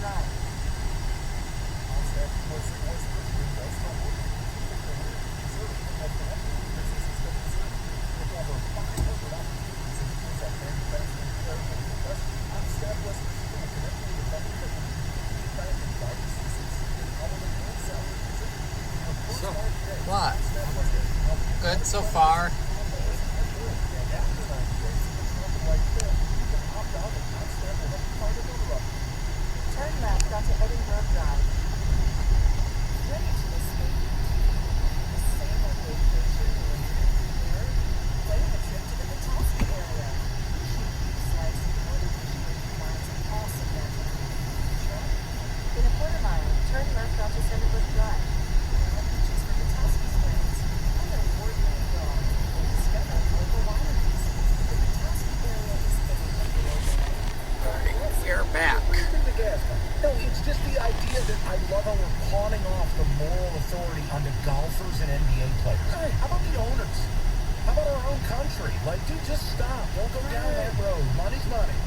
Drive. So, what? Good so far. Turn left onto Edinburgh Drive. Ready to escape the same vacation here. Planning a trip to the Petoskey area. Cheap slice of Northern Michigan combines an awesome natural feature. In a quarter mile, turn left onto Centerbrook Drive. Now beaches for Petoskey friends. Other award-winning dogs will discover local wineries. The Petoskey area is You're back. No, it's just the idea that I love how we're pawning off the moral authority onto golfers and NBA players. Hey, how about the owners? How about our own country? Like, dude, just stop. Don't go down that road. Money's money.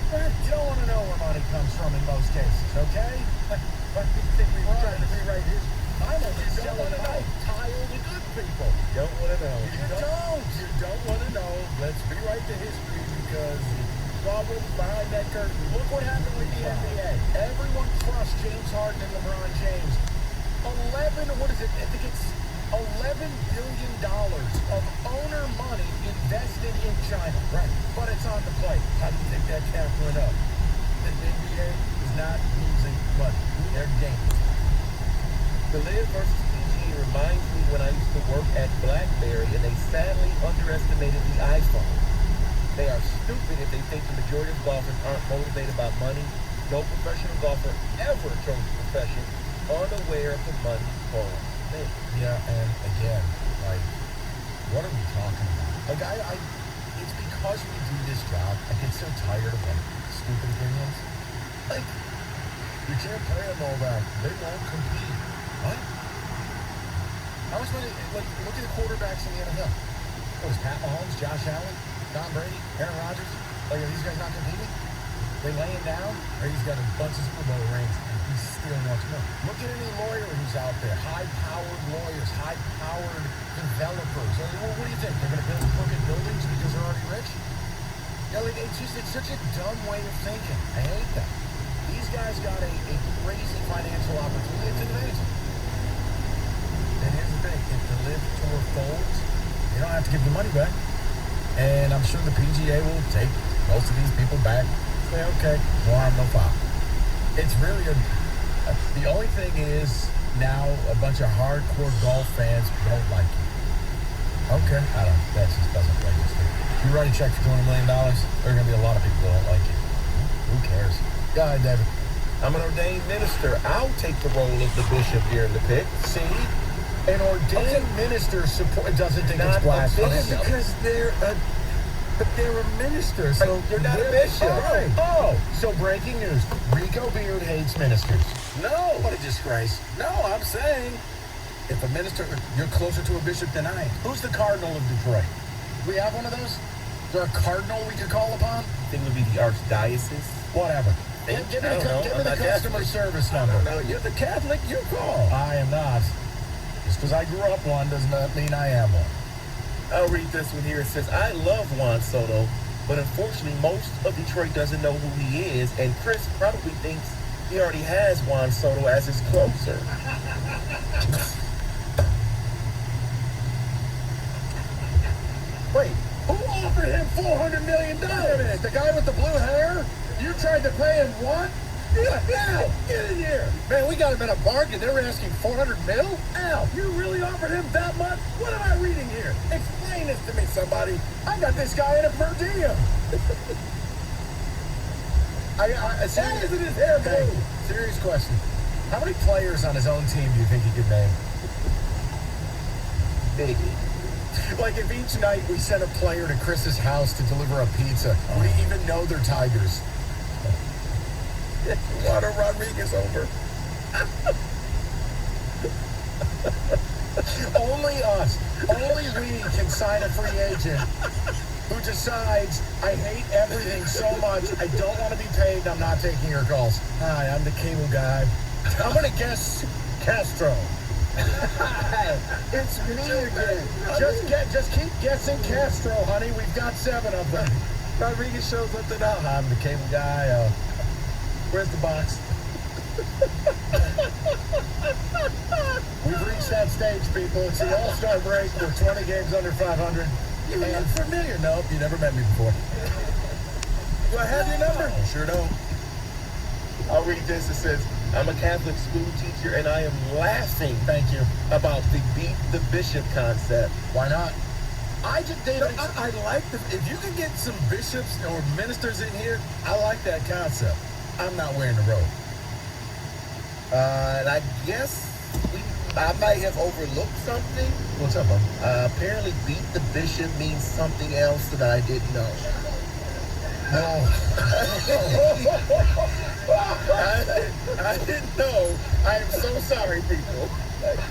You don't want to know where money comes from in most cases, okay? But you think we were trying to rewrite history? I'm only selling out tile the good people. You don't want to know. You don't want to know. Let's rewrite the history because problems behind that curtain. Look what happened with the NBA. Everyone trusts James Harden and LeBron James. I think it's $11 billion of owner money invested in China. Right. But it's on the plate. How do you think that cap went up? The NBA is not losing money. They're gaining. The Live versus PG reminds me when I used to work at BlackBerry and they sadly underestimated the iPhone. They are stupid if they think the majority of golfers aren't motivated by money. No professional golfer ever chose the profession unaware of the money involved. Yeah, and again, like, what are we talking about? Like, it's because we do this job, I get so tired of, like, stupid opinions. Like, you can't play them all that. They won't compete. What? How much money, like, look at the quarterbacks in the NFL. What is Pat Mahomes, Josh Allen, Tom Brady, Aaron Rodgers? Like, are these guys not competing? They laying down, or he's got a bunch of Super Bowl rings, and he's still wants more. Look at any lawyer who's out there. High-powered lawyers, high-powered developers. I mean, what do you think? They're going to build crooked buildings because they're already rich? Yeah, like, it's such a dumb way of thinking. I hate that. These guys got a crazy financial opportunity to advantage them. And here's the thing. If the Live Tour folds, they don't have to give the money back. And I'm sure the PGA will take most of these people back. Say, okay, no harm, no foul. It's really the only thing is now a bunch of hardcore golf fans don't like it. Okay, I don't. That just doesn't register. You write a check for $20 million, there are going to be a lot of people who don't like it. Who cares? Go ahead, David. I'm an ordained minister. I'll take the role of the bishop here in the pit. See? An ordained minister doesn't think it's blasphemous. Because they're a minister, so you're not a bishop. Right. Oh, so breaking news. Rico Beard hates ministers. No. What a disgrace. No, I'm saying if a minister, you're closer to a bishop than I am. Who's the Cardinal of Detroit? We have one of those? Is there a cardinal we could call upon? I think it would be the archdiocese. Whatever. Give me the customer service number. No, you're the Catholic, you call. I am not. Just because I grew up one does not mean I am one. I'll read this one here. It says, I love Juan Soto, but unfortunately most of Detroit doesn't know who he is, and Chris probably thinks he already has Juan Soto as his closer. Wait, who offered him $400 million? Wait a minute, the guy with the blue hair? You tried to pay him what? Al, get in here. Man, we got him in a bargain. They were asking $400 million? Al, you really offered him that much? What am I reading here? Explain this to me, somebody. I got this guy in a per diem. That isn't his hair blue. Serious question. How many players on his own team do you think he could name? Biggie. Like if each night we sent a player to Chris's house to deliver a pizza, would he even know they're Tigers? Water Rodriguez over. Only us. Only we can sign a free agent who decides, I hate everything so much, I don't want to be paid, I'm not taking your calls. Hi, I'm the cable guy. I'm going to guess Castro. Hi, it's me again. Just keep guessing Castro, honey. We've got 7 of them. Rodriguez shows up to now. I'm the cable guy. Where's the box? We've reached that stage, people. It's the All-Star break. We're 20 games under 500. You look familiar. Nope, you never met me before. Do I have your number? You sure don't. I'll read this. It says, I'm a Catholic school teacher, and I am laughing. Thank you. About the beat the bishop concept. Why not? David, I like the. If you can get some bishops or ministers in here, I like that concept. I'm not wearing the robe. And I guess I might have overlooked something. What's up, bub? Apparently, beat the bishop means something else that I didn't know. No. I didn't know. I am so sorry, people.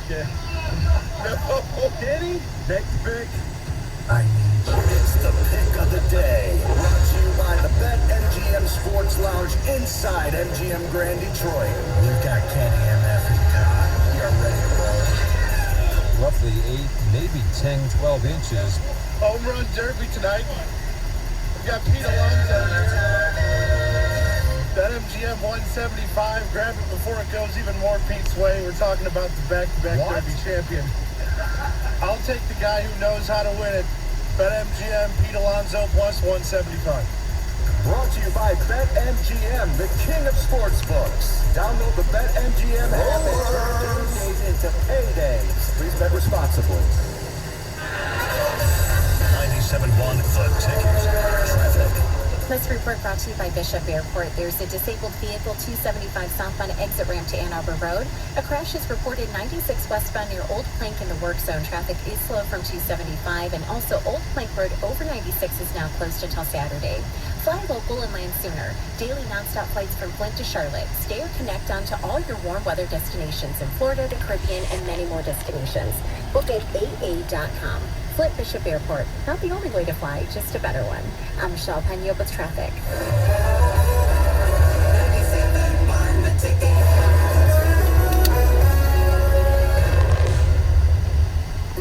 No. Kenny, next pick. I need you. It's the pick of the day. Brought to you by the BetMGM Sports Lounge inside MGM Grand Detroit. We've got Kenny MF and Todd. We are ready to roll. Roughly 8, maybe 10, 12 inches. Home run derby tonight. We got Pete Alonso here. BetMGM 175. Grab it before it goes even more Pete's way. We're talking about the back-to-back derby champion. I'll take the guy who knows how to win it. BetMGM, Pete Alonso plus 175. Brought to you by BetMGM, the king of sportsbooks. Download the BetMGM app and turn game days into paydays. Please bet responsibly. 97.1 The Ticket. Traffic. This report brought to you by Bishop Airport. There's a disabled vehicle 275 southbound exit ramp to Ann Arbor Road. A crash is reported 96 westbound near Old Plank in the work zone. Traffic is slow from 275, and also Old Plank Road over 96 is now closed until Saturday. Fly local and land sooner. Daily nonstop flights from Flint to Charlotte. Stay or connect onto all your warm weather destinations in Florida, the Caribbean, and many more destinations. Book at AA.com. Flint Bishop Airport. Not the only way to fly, just a better one. I'm Michelle Pena with traffic.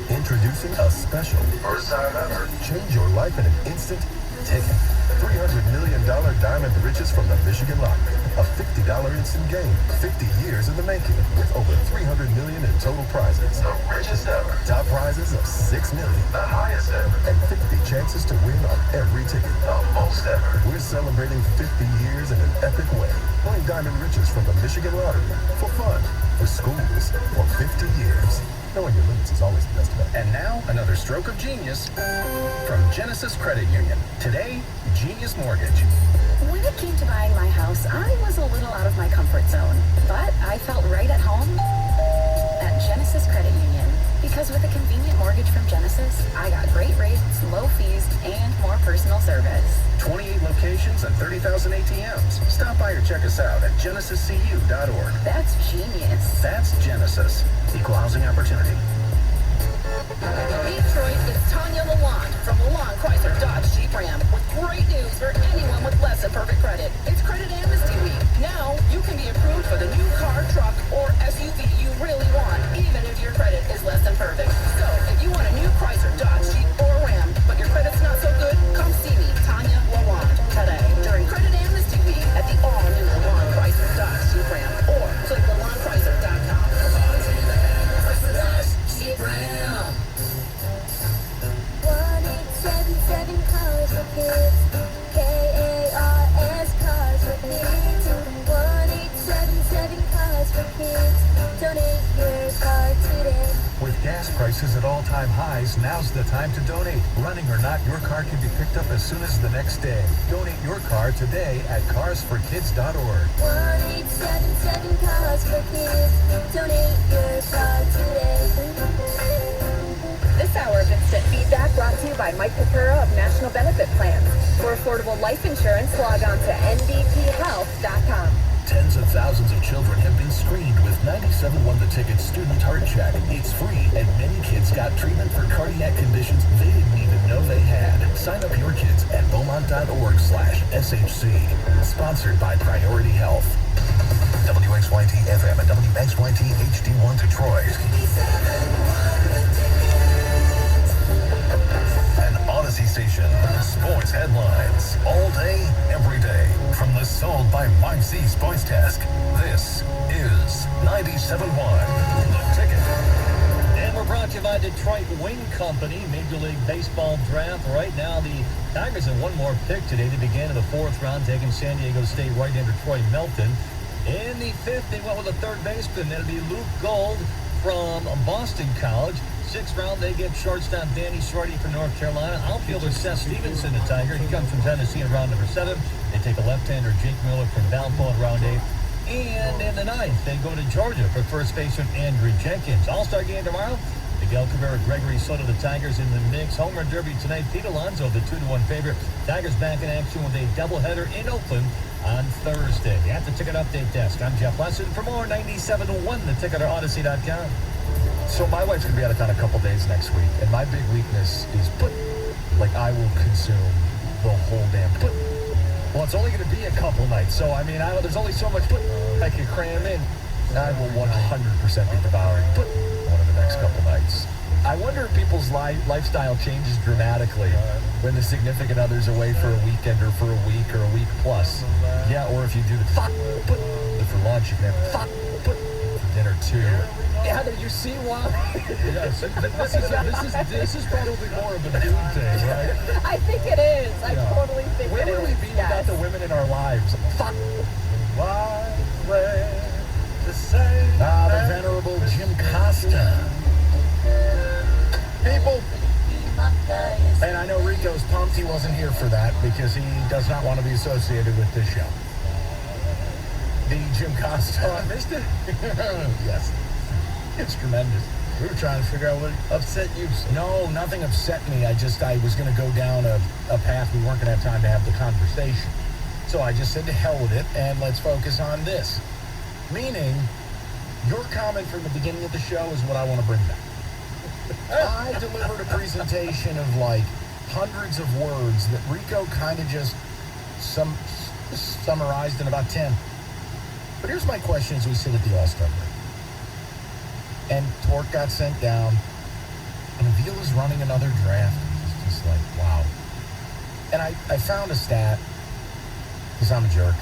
Introducing a special first time ever. Change your life in an instant. Ticket. $300 million diamond riches from the Michigan Lottery. A $50 instant game. 50 years in the making. With over $300 million in total prizes. The richest ever. Top prizes of $6 million. The highest ever. And 50 chances to win on every ticket. The most ever. We're celebrating 50 years in an epic way. Play diamond riches from the Michigan Lottery. For fun. For schools. For 50 years. Knowing your limits is always the best bet. And now, another stroke of genius from Genesis Credit Union. Today, Genius Mortgage. When it came to buying my house, I was a little out of my comfort zone. But I felt right at home at Genesis Credit Union. Because with a convenient mortgage from Genesis, I got great rates, low fees, and more personal service. 28 locations and 30,000 ATMs. Stop by or check us out at genesiscu.org. That's genius. That's Genesis. Equal housing opportunity. Hey Detroit, it's Tanya Lalonde from Lalonde Chrysler Dodge Jeep Ram with great news for anyone with less than perfect credit. It's Credit Amnesty Week. Now you can be approved for the new car, truck, or SUV you really want, even if your credit is less than perfect. So if you want a new Chrysler, Dodge, Jeep, or Ram, but your credit's not so good, come see me, Tanya Lalonde, today during Credit Amnesty Week at the all-new Lalonde Chrysler Dodge Jeep Ram, or click LaLondeChrysler.com. Jeep Ram. 1877 Cars for Kids. K-A-R-S Cars for Kids. 1877 Cars for Kids. Donate your car today. With gas prices at all-time highs, now's the time to donate. Running or not, your car can be picked up as soon as the next day. Donate your car today at carsforkids.org. 1877 Cars for Kids. Donate your car today. This hour of Instant Feedback brought to you by Mike Papura of National Benefit Plans. For affordable life insurance, log on to nbphealth.com. Tens of thousands of children have been screened with 97.1 The Ticket's Student Heart Check. It's free, and many kids got treatment for cardiac conditions they didn't even know they had. Sign up your kids at beaumont.org/SHC. Sponsored by Priority Health. WXYT FM and WXYT HD1 Detroit. An Odyssey station. Sports headlines. All day, every day. From the Sold by Mike Z Sports Desk. This is 97.1 The Ticket. And we're brought to you by Detroit Wing Company, Major League Baseball draft. Right now, the Tigers have one more pick today. They began in the 4th round, taking San Diego State right into Troy Melton. In the 5th, they went with a third baseman. That'll be Luke Gold from Boston College. 6th round, they get shortstop Danny Shorty from North Carolina. Outfielder Seth Stevenson, the Tiger. He comes from Tennessee in round number 7. They take a left-hander, Jake Miller from Valpo in round 8. And in the 9th, they go to Georgia for first baseman Andrew Jenkins. All-star game tomorrow. Miguel Cabrera, Gregory Soto, the Tigers in the mix. Home run derby tonight. Pete Alonso, the 2-1 favorite. Tigers back in action with a doubleheader in Oakland on Thursday. At the Ticket Update Desk, I'm Jeff Lesson. For more, 97.1 The Ticket or Odyssey.com. So my wife's going to be out of town a couple days next week, and my big weakness is like I will consume the whole damn put. Well, it's only going to be a couple nights, so I mean, there's only so much I can cram in. I will 100% be devouring one of the next couple nights. I wonder if people's lifestyle changes dramatically when the significant other's away for a weekend or for a week plus. Yeah, or if you do the for lunch, you can have for dinner too. Heather, you see why? Yes, this is probably more of a dude thing, right? I think it is. I totally think it is. Where would we be without the women in our lives? The venerable Jim Costa. People. And I know Rico's pumped he wasn't here for that because he does not want to be associated with this show. The Jim Costa. Oh, I missed it? Yes. It's tremendous. We were trying to figure out what upset you. No, nothing upset me. I was going to go down a path we weren't going to have time to have the conversation. So I just said to hell with it, and let's focus on this. Meaning, your comment from the beginning of the show is what I want to bring back. I delivered a presentation of like hundreds of words that Rico kind of just summarized in about 10. But here's my question as we sit at the All-Star break. And Torque got sent down. And Avila's running another draft. It's just like, wow. And I found a stat, because I'm a jerk.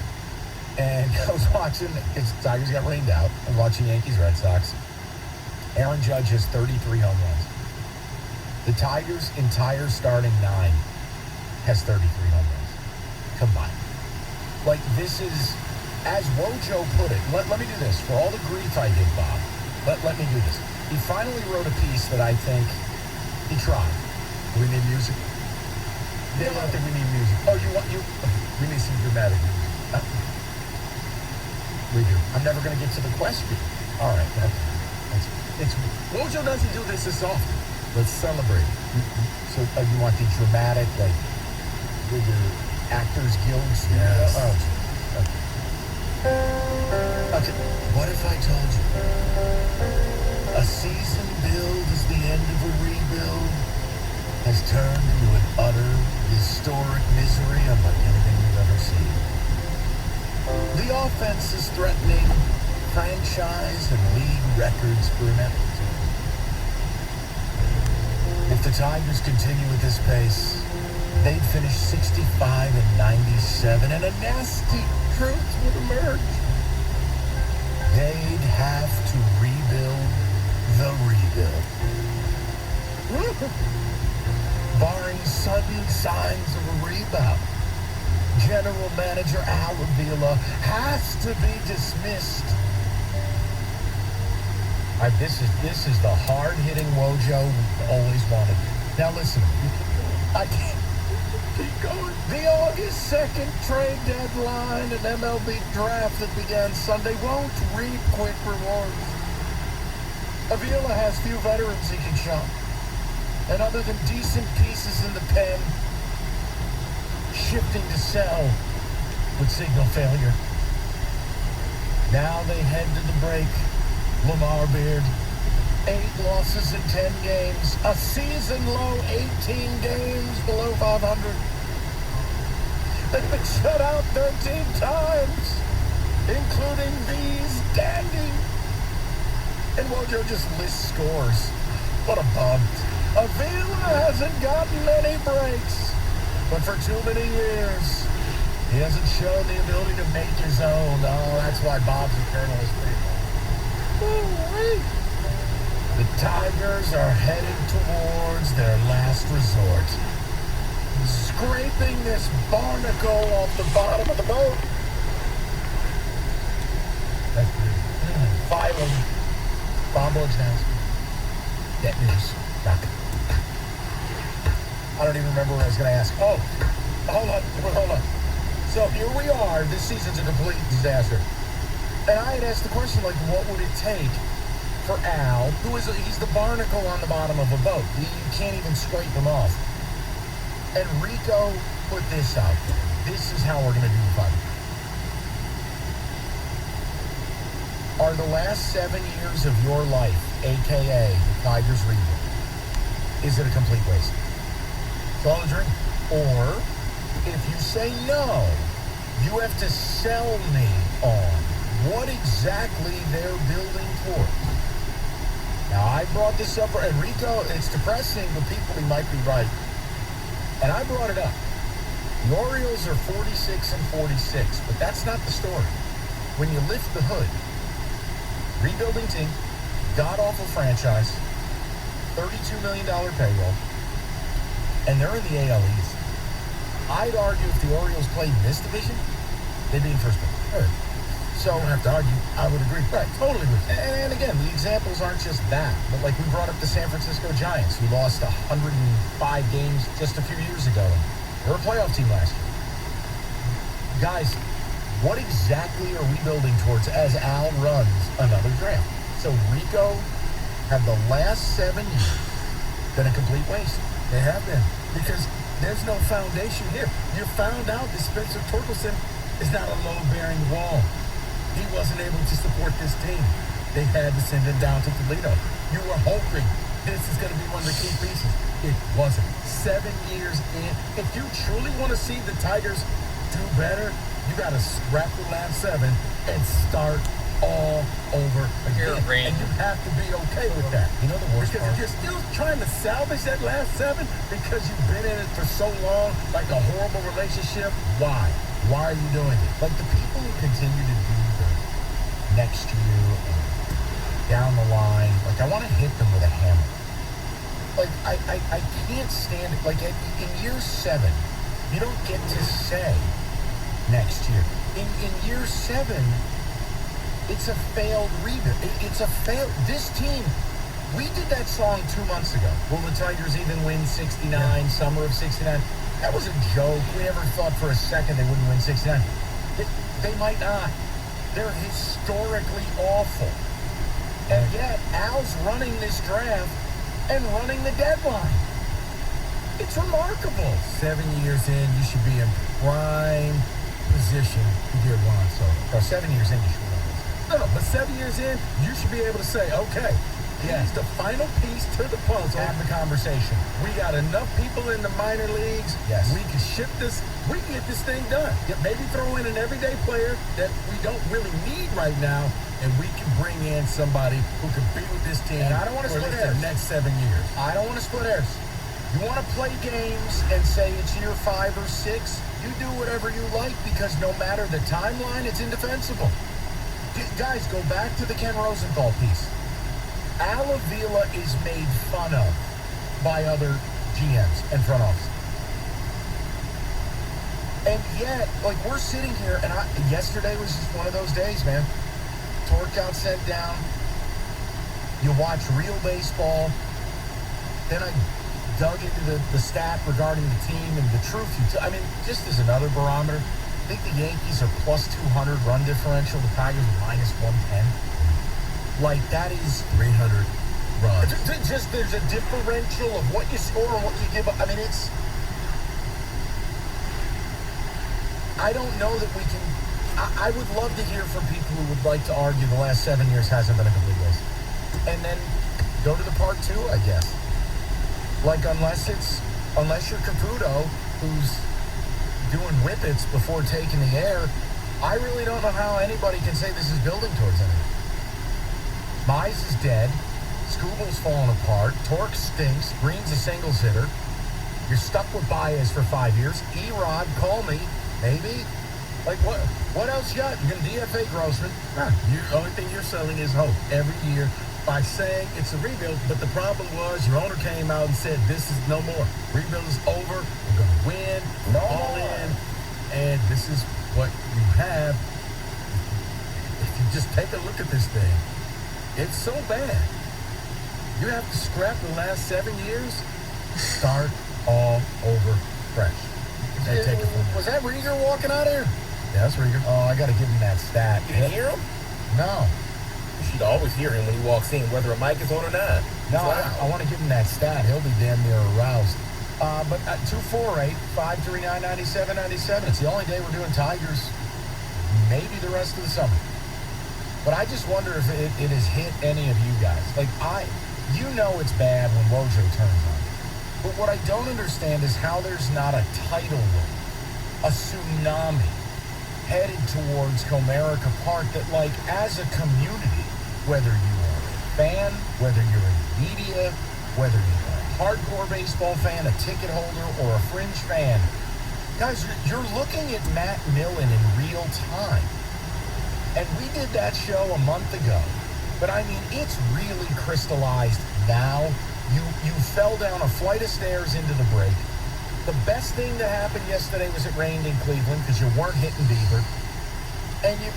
And I was watching, because the Tigers got rained out. I was watching Yankees-Red Sox. Aaron Judge has 33 home runs. The Tigers' entire starting 9 has 33 home runs combined. Like, this is, as Wojo put it, let me do this. For all the grief I give Bob, let me do this. He finally wrote a piece that I think he tried. Do we need music? I don't think we need music. Oh, we need some dramatic music. We do. I'm never going to get to the question. All right. Wojo doesn't do this often. Let's celebrate. So you want the dramatic, like, with the Actors Guild? Yes. Okay. What if I told you a season build is the end of a rebuild, has turned into an utter historic misery unlike anything we've ever seen? The offense is threatening franchise and league records for an effort. If the Tigers continue at this pace, they'd finish 65-97, and a nasty truth would emerge. They'd have to rebuild the rebuild. Barring sudden signs of a rebound, General Manager Al Avila has to be dismissed. This is the hard-hitting Wojo always wanted. Now listen, I can't keep going. The August 2nd trade deadline and MLB draft that began Sunday won't reap quick rewards. Avila has few veterans he can show. And other than decent pieces in the pen, shifting to sell would signal failure. Now they head to the break. Lamar Beard, 8 losses in 10 games. A season low 18 games below 500. They've been shut out 13 times, including these dandy. And Wojo just lists scores. What a bum. Avila hasn't gotten many breaks, but for too many years, he hasn't shown the ability to make his own. Oh, that's why Bob's a Colonel is pretty cool. The Tigers are heading towards their last resort. Scraping this barnacle off the bottom of the boat. Filing. Bob Wojnarowski. Net news. I don't even remember what I was going to ask. Oh, hold on. So here we are. This season's a complete disaster. And I had asked the question, like, what would it take for Al, he's the barnacle on the bottom of a boat. You can't even scrape him off. And Rico put this out there. This is how we're going to do the fight. Are the last 7 years of your life, a.k.a. the Tigers rebuild, is it a complete waste? It's all a dream. Or, if you say no, you have to sell me on what exactly they're building towards. Now, I brought this up, and Rico, it's depressing, but people, he might be right. And I brought it up. The Orioles are 46 and 46, but that's not the story. When you lift the hood, rebuilding team, god-awful franchise, $32 million payroll, and they're in the AL East. I'd argue if the Orioles played in this division, they'd be in first place. So, I don't have to argue. I would agree. Right, totally with you. And again, the examples aren't just that. But like we brought up the San Francisco Giants, who lost 105 games just a few years ago. They were a playoff team last year. Guys, what exactly are we building towards as Al runs another draft? So Rico had the last 7 years been a complete waste. They have been. Because there's no foundation here. You found out that Spencer Torkelson is not a load-bearing wall. He wasn't able to support this team. They had to send him down to Toledo. You were hoping this is going to be one of the key pieces. It wasn't. 7 years in. If you truly want to see the Tigers do better, you got to scrap the last 7 and start all over again. And you have to be okay with that. You know the worst part? Because if you're still trying to salvage that last 7 because you've been in it for so long, like a horrible relationship, why? Why are you doing it? Like the people who continue to do the next year and down the line, like I want to hit them with a hammer. Like I can't stand it. Like in year 7, you don't get to say next year. In year 7, it's a failed rebuild. It's a failed. This team, we did that song 2 months ago. Will the Tigers even win 69, summer of 69? That was a joke. We never thought for a second they wouldn't win 69. They might not. They're historically awful. And yet, Al's running this draft and running the deadline. It's remarkable. 7 years in, you should be in prime position to get Juan Soto. Or 7 years in, you should be. No, but 7 years in, you should be able to say, okay, he's the final piece to the puzzle. Have the conversation. We got enough people in the minor leagues. Yes. We can ship this. We can get this thing done. Maybe throw in an everyday player that we don't really need right now, and we can bring in somebody who can be with this team. And I don't want to split hairs. The next 7 years. I don't want to split hairs. You want to play games and say it's year 5 or 6, you do whatever you like because no matter the timeline, it's indefensible. Guys, go back to the Ken Rosenthal piece. Al Avila is made fun of by other GMs and front office. And yet, like, we're sitting here, and yesterday was just one of those days, man. Torque got sent down. You watch real baseball. Then I dug into the stat regarding the team and the truth. I mean, just as another barometer, I think the Yankees are plus 200 run differential. The Tigers are minus 110. Like, that is 300 runs. Just there's a differential of what you score and what you give up. I mean, I don't know that we can. I would love to hear from people who would like to argue the last 7 years hasn't been a complete waste. And then go to the part 2, I guess. Like, unless you're Caputo, who's doing whippets before taking the air, I really don't know how anybody can say this is building towards anything. Mize is dead. Skubal's falling apart. Torque stinks. Green's a singles hitter. You're stuck with Baez for 5 years. Erod, call me. Maybe. Like, what else you got? You're going to DFA Grossman. The only thing you're selling is hope every year by saying it's a rebuild. But the problem was your owner came out and said, this is no more. Rebuild is over. We're going to win. We're all in. And this is what you have. If you just take a look at this thing, it's so bad. You have to scrap the last 7 years, start all over fresh. And take it from there. Was that Rieger walking out here? Yeah, that's Rieger. Oh, I got to give him that stat. You didn't hear him? No. You should always hear him when he walks in, whether a mic is on or not. No, I want to give him that stat. He'll be damn near aroused. But at 248-539-9797, it's the only day we're doing Tigers, maybe the rest of the summer. But I just wonder if it has hit any of you guys. Like, you know it's bad when Wojo turns on. But what I don't understand is how there's not a tidal wave, a tsunami headed towards Comerica Park that, like, as a community, whether you are a fan, whether you're in media, whether you're a hardcore baseball fan, a ticket holder, or a fringe fan, guys, you're looking at Matt Millen in real time. And we did that show a month ago. But, I mean, it's really crystallized now. You fell down a flight of stairs into the break. The best thing that happened yesterday was it rained in Cleveland because you weren't hitting Bieber. And you're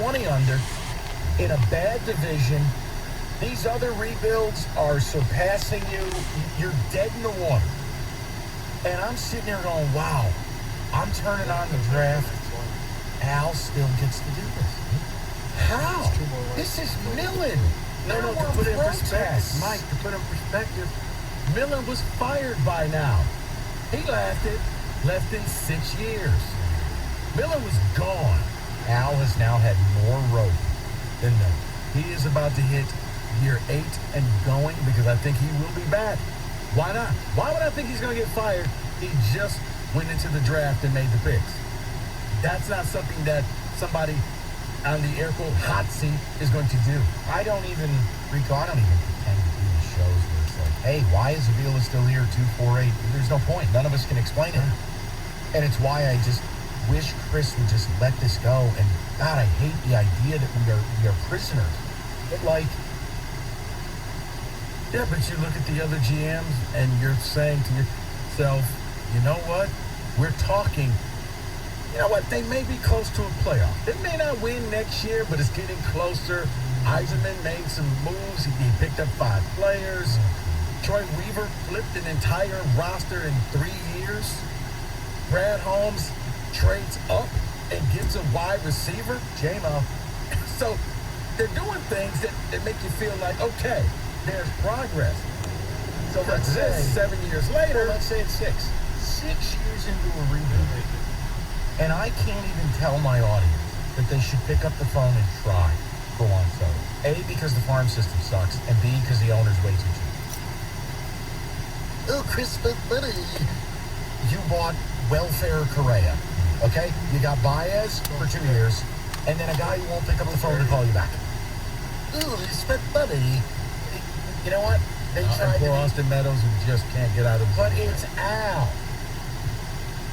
20 under in a bad division. These other rebuilds are surpassing you. You're dead in the water. And I'm sitting there going, wow, I'm turning on the draft. Al still gets to do this. How? This is Millen. No, to put it in perspective, Mike, to put it in perspective, Millen was fired by now. He lasted less than 6 years. Millen was gone. Al has now had more rope than Millen. He is about to hit year 8 and going because I think he will be back. Why not? Why would I think he's going to get fired? He just went into the draft and made the picks. That's not something that somebody on the air quote hot seat is going to do. I don't even pretend to do the shows where it's like, hey, why is Avila still here 248? There's no point. None of us can explain it. And it's why I just wish Chris would just let this go. And God, I hate the idea that we are prisoners. But like, yeah, but you look at the other GMs and you're saying to yourself, you know what? We're talking. You know what? They may be close to a playoff. They may not win next year, but it's getting closer. Eisenman made some moves. He picked up 5 players. Troy Weaver flipped an entire roster in 3 years. Brad Holmes trades up and gives a wide receiver, J-Mo. So they're doing things that make you feel like, okay, there's progress. So let's say 7 years later. Let's say it's 6. 6 years into a rebuild. And I can't even tell my audience that they should pick up the phone and try for Juan Soto. A, because the farm system sucks, and B, because the owner's way too cheap. Oh, Chris, but buddy, you bought Welfare Correa, okay? You got Baez for 2 years, and then a guy who won't pick up the phone to call you back. Ooh, but buddy, you know what? They tried poor Austin Meadows who just can't get out of his. But it's Al.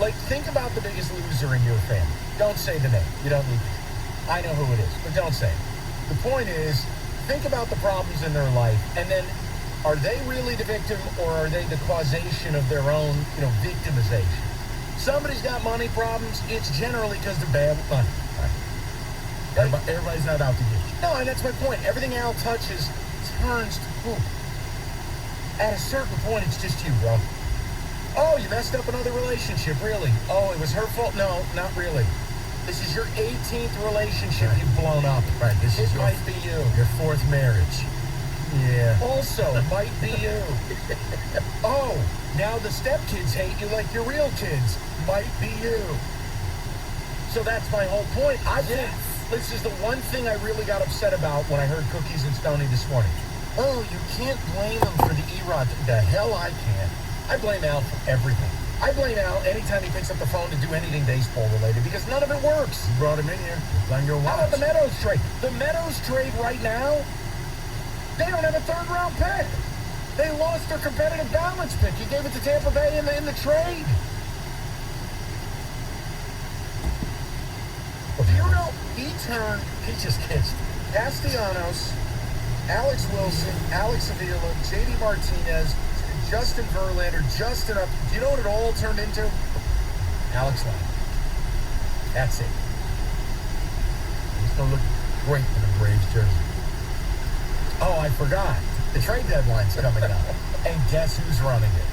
Like, think about the biggest loser in your family. Don't say the name. You don't need to. I know who it is, but don't say it. The point is, think about the problems in their life, and then are they really the victim, or are they the causation of their own, victimization? Somebody's got money problems, it's generally because they're bad with money. Right? Everybody's not out to get you. No, and that's my point. Everything Al touches turns to poop. At a certain point, it's just you, bro. Oh, you messed up another relationship, really? Oh, it was her fault? No, not really. This is your 18th relationship you've blown up. Right, this might be you. Your 4th marriage. Yeah. Also, might be you. Oh, now the stepkids hate you like your real kids. Might be you. So that's my whole point. I think this is the one thing I really got upset about when I heard Cookies and Stoney this morning. Oh, you can't blame him for the Erod. The hell I can. I blame Al for everything. I blame Al anytime he picks up the phone to do anything baseball related because none of it works. You brought him in here. Playing your watch. How about the Meadows trade? The Meadows trade right now, they don't have a third-round pick. They lost their competitive balance pick. You gave it to Tampa Bay in the trade. Do you know, he just pitched Castellanos, Alex Wilson, Alex Avila, JD Martinez, Justin Verlander, do you know what it all turned into? Alex Lamb. That's it. He's going to look great in the Braves jersey. Oh, I forgot. The trade deadline's coming up. And guess who's running it?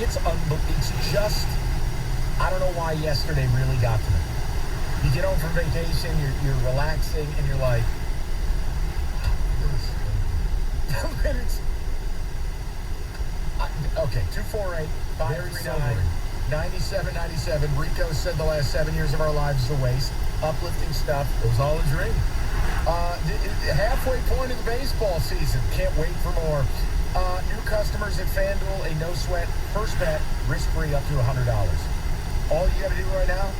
It's unbelievable. It's just, I don't know why yesterday really got to me. You get home from vacation, you're relaxing, and you're like, okay, 248-539-9797. Rico said the last 7 years of our lives is a waste. Uplifting stuff. It was all a dream. Halfway point of the baseball season. Can't wait for more. New customers at FanDuel, a no-sweat first bet, risk-free up to $100. All you got to do right now,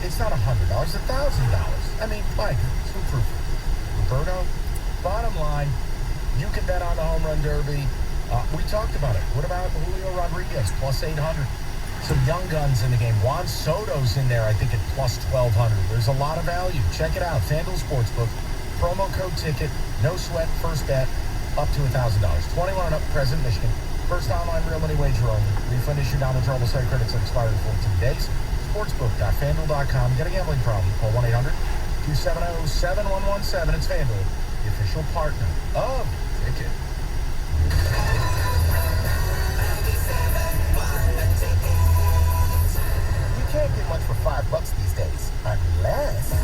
it's not $100, it's $1,000. I mean, my goodness, who proved it? Roberto, bottom line, you can bet on the Home Run Derby. We talked about it. What about Julio Rodriguez, plus 800? Some young guns in the game. Juan Soto's in there, I think, at plus 1,200. There's a lot of value. Check it out. FanDuel Sportsbook. Promo code ticket. No sweat. First bet. Up to $1,000. 21 and up. Present Michigan. First online real money wager only. Refund issued non-withdrawable site credits that expire in 14 days. Sportsbook.fanduel.com. Get a gambling problem? Call 1-800-270-7117. It's FanDuel, the official partner of Ticket. You can't get much for $5 these days, unless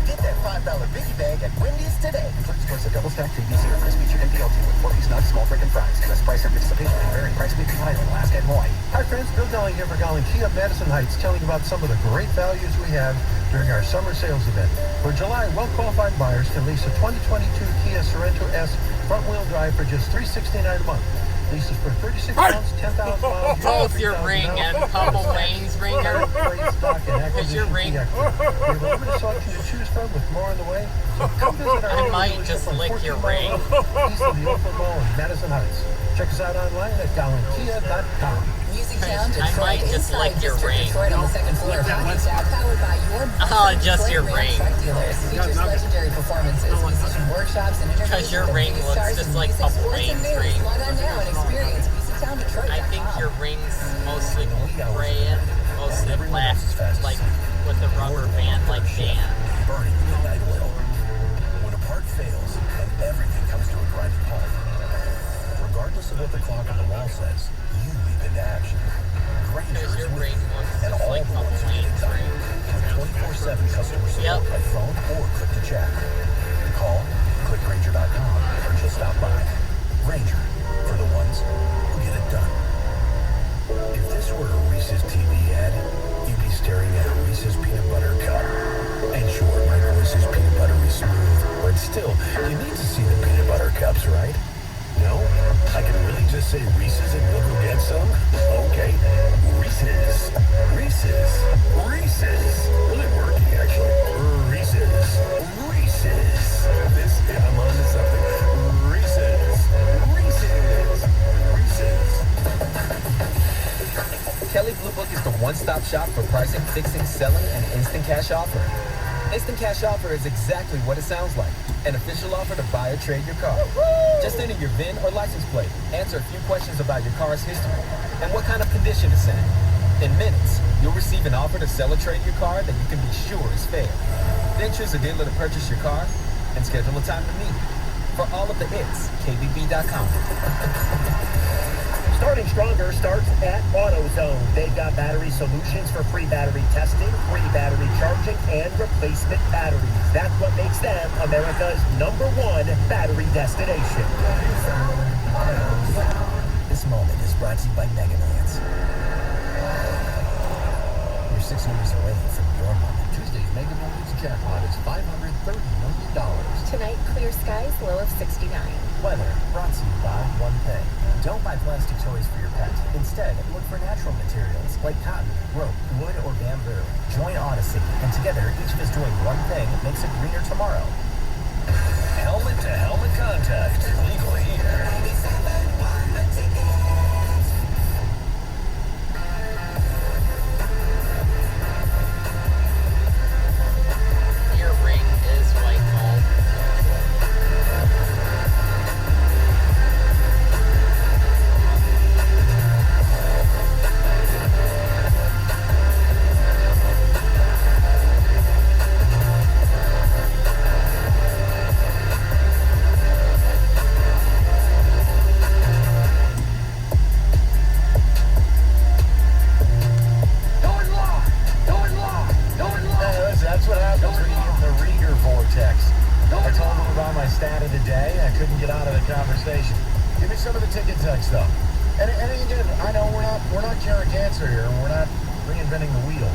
get that $5 biggie bag at Wendy's today. Includes choice of double stacked PBC or crispy chicken BLT with 4-piece nuts, small frickin' fries. Best price and participation may vary. Price may be higher in Alaska and Hawaii. Hi friends, Bill Dowling here for Dowling Kia Madison Heights, telling you about some of the great values we have during our summer sales event. For July, well-qualified buyers can lease a 2022 Kia Sorento S front-wheel drive for just $369 a month. Leases for 36 months, 10,000 miles. Both your ring and Papa Wayne's ringer. Because your ring. We have a limited selection to choose from with more on the way. So come visit our I might just lick your ring. East of the Oakland Mall in Madison Heights. Check us out online at DowlingKia.com. I might just lick your ring. Detroit on the second floor of Hockey Shack, powered by your I'll adjust your ring. truck dealers. Features legendary performances, musician workshops, and interviews Because your with ring the biggest looks stars just in like music, Papa sports, and Wayne's news. ring. Log on now and experience musictowndetroit.com. I think your ring's mostly gray and mostly black, like with a rubber band like Dan. Burning midnight oil. When a part fails and everything comes to a grinding halt, regardless of what the clock on the wall says, you leap into action. Grainger Because is your with ring you, looks and just all like the Papa ones who get it Wayne's done. ring. With 24/7 customer support by phone or click to chat. Call, click Grainger.com, or just stop by. Grainger, for the ones who get it done. If this were a Reese's TV ad, you'd be staring at a Reese's peanut butter cup. And sure, my voice is peanut buttery smooth, but still, you need to see the peanut butter cups, right? No? I can really just say Reese's and we'll go get some? Okay. Reese's. Reese's. Reese's. Really working, actually. Reese's. Reese's. I'm on to something. Reese's. Reese's. Reese's. Kelley Blue Book is the one-stop shop for pricing, fixing, selling, and instant cash offer. Instant cash offer is exactly what it sounds like. An official offer to buy or trade your car. Just enter your VIN or license plate, answer a few questions about your car's history, and what kind of condition it's in. In minutes, you'll receive an offer to sell or trade your car that you can be sure is fair. Then choose a dealer to purchase your car and schedule a time to meet. For all of the hits, KBB.com. Starting Stronger starts at AutoZone. They've got battery solutions for free battery testing, free battery charging, and replacement batteries. That's what makes them America's #1 battery destination. This moment is brought to you by Mega Millions. 6 years away from your moment. Tuesday's Mega Millions jackpot is $530 million. Tonight, clear skies, low of 69. Weather brought to you by One Thing. Don't buy plastic toys for your pet. Instead, look for natural materials like cotton, rope, wood, or bamboo. Join Odyssey, and together, each of us doing one thing makes a greener tomorrow. Helmet-to-helmet contact. Legal here. Your ring is white gold. That's what happens when you get in the Rieger vortex. I told him about my stat of the day. I couldn't get out of the conversation. Give me some of the ticket text, though. And again, I know we're not curing cancer here, and we're not reinventing the wheel.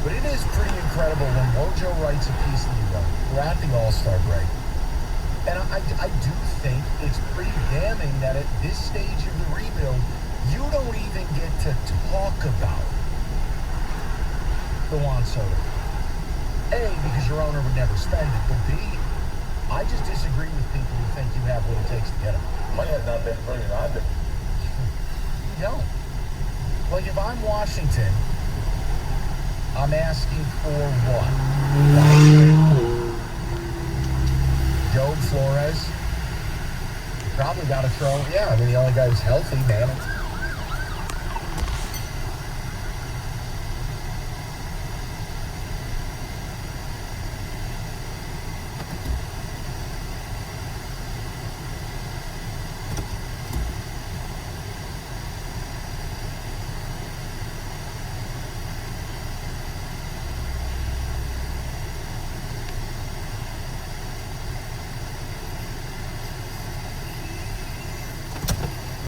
But it is pretty incredible when Wojo writes a piece that you wrote. We're at the All-Star break. And I do think it's pretty damning that at this stage of the rebuild, you don't even get to talk about the Juan Soto. A, because your owner would never spend it, but B, I just disagree with people who think you have what it takes to get him. Money has not been brilliant either. You don't. Like, if I'm Washington, I'm asking for what? Joe Flores? Probably got to throw, yeah, I mean, the only guy who's healthy, man.